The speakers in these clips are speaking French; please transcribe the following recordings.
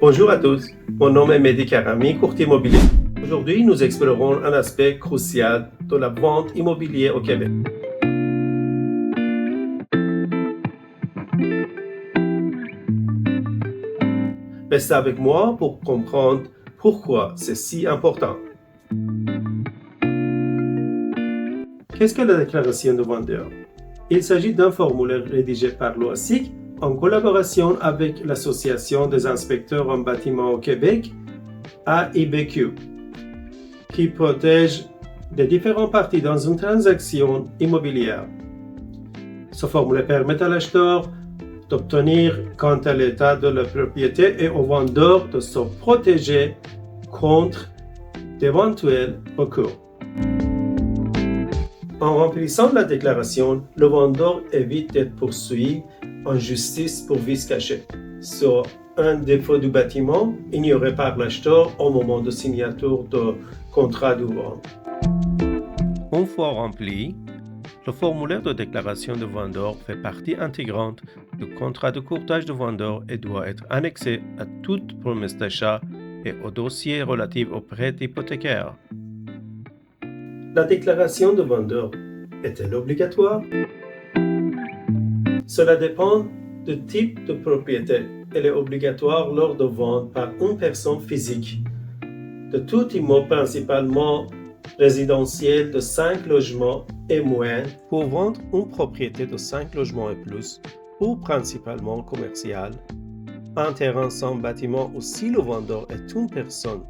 Bonjour à tous, mon nom est Mehdi Karami, courtier immobilier. Aujourd'hui, nous explorerons un aspect crucial de la vente immobilière au Québec. Restez avec moi pour comprendre pourquoi c'est si important. Qu'est-ce que la déclaration de vendeur? Il s'agit d'un formulaire rédigé par l'OASIC en collaboration avec l'Association des inspecteurs en bâtiment au Québec, AIBQ, qui protège les différentes parties dans une transaction immobilière. Ce formulaire permet à l'acheteur d'obtenir quant à l'état de la propriété et au vendeur de se protéger contre d'éventuels recours. En remplissant la déclaration, le vendeur évite d'être poursuivi en justice pour vice caché sur un défaut du bâtiment ignoré par l'acheteur au moment de signature de contrat de vente. Une fois rempli, le formulaire de déclaration de vendeur fait partie intégrante du contrat de courtage de vendeur et doit être annexé à toute promesse d'achat et au dossier relatif au prêt hypothécaire. La déclaration de vendeur est-elle obligatoire? Cela dépend du type de propriété. Elle est obligatoire lors de vente par une personne physique de tout immeuble principalement résidentiel de 5 logements et moins pour vendre une propriété de 5 logements et plus ou principalement commerciale. Un terrain sans bâtiment ou si le vendeur est une personne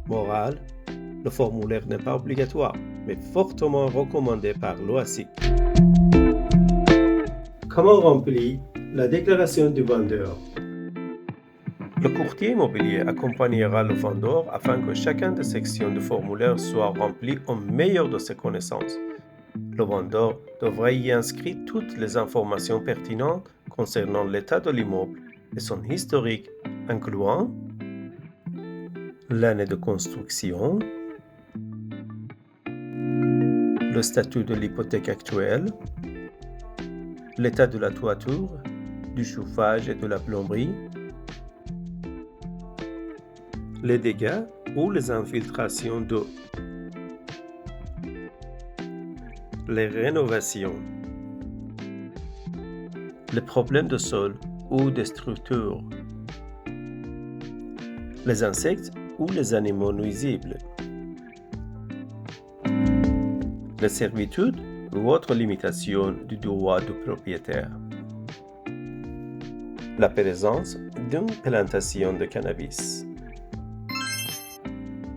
morale, le formulaire n'est pas obligatoire, mais fortement recommandé par l'OASIC. Comment remplir la déclaration du vendeur? Le courtier immobilier accompagnera le vendeur afin que chacune des sections du formulaire soit remplie au meilleur de ses connaissances. Le vendeur devrait y inscrire toutes les informations pertinentes concernant l'état de l'immeuble et son historique, incluant l'année de construction, le statut de l'hypothèque actuelle, l'état de la toiture, du chauffage et de la plomberie, les dégâts ou les infiltrations d'eau, les rénovations, les problèmes de sol ou des structures, les insectes ou les animaux nuisibles, les servitudes ou autres limitations du droit du propriétaire, la présence d'une plantation de cannabis,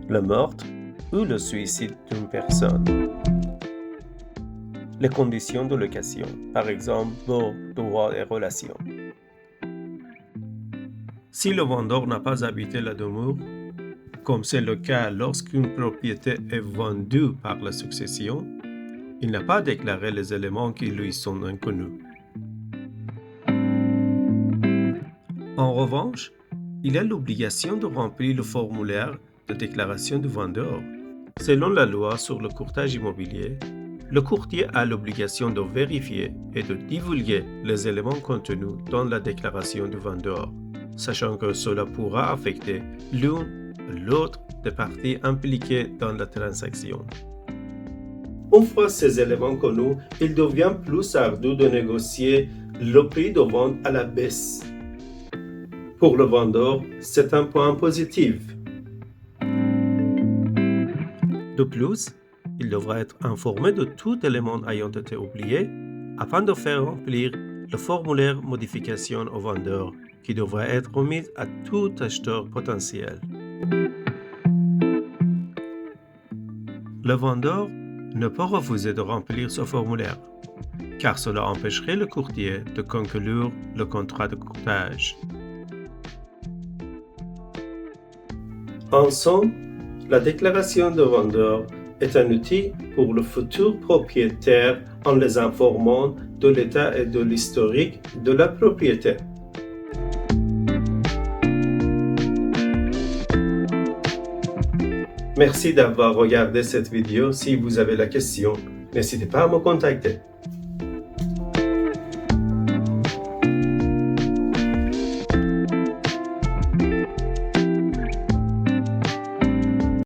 le meurtre ou le suicide d'une personne, les conditions de location, par exemple pour droits et relations. Si le vendeur n'a pas habité la demeure, comme c'est le cas lorsqu'une propriété est vendue par la succession, il n'a pas déclaré les éléments qui lui sont inconnus. En revanche, il a l'obligation de remplir le formulaire de déclaration du vendeur. Selon la loi sur le courtage immobilier, le courtier a l'obligation de vérifier et de divulguer les éléments contenus dans la déclaration du vendeur, sachant que cela pourra affecter l'une ou l'autre des parties impliquées dans la transaction. Une fois ces éléments connus, il devient plus ardu de négocier le prix de vente à la baisse. Pour le vendeur, c'est un point positif. De plus, il devra être informé de tout élément ayant été oublié afin de faire remplir le formulaire modification au vendeur qui devra être remis à tout acheteur potentiel. Le vendeur ne peut refuser de remplir ce formulaire, car cela empêcherait le courtier de conclure le contrat de courtage. En somme, la déclaration de vendeur est un outil pour le futur propriétaire en les informant de l'état et de l'historique de la propriété. Merci d'avoir regardé cette vidéo. Si vous avez la question, n'hésitez pas à me contacter.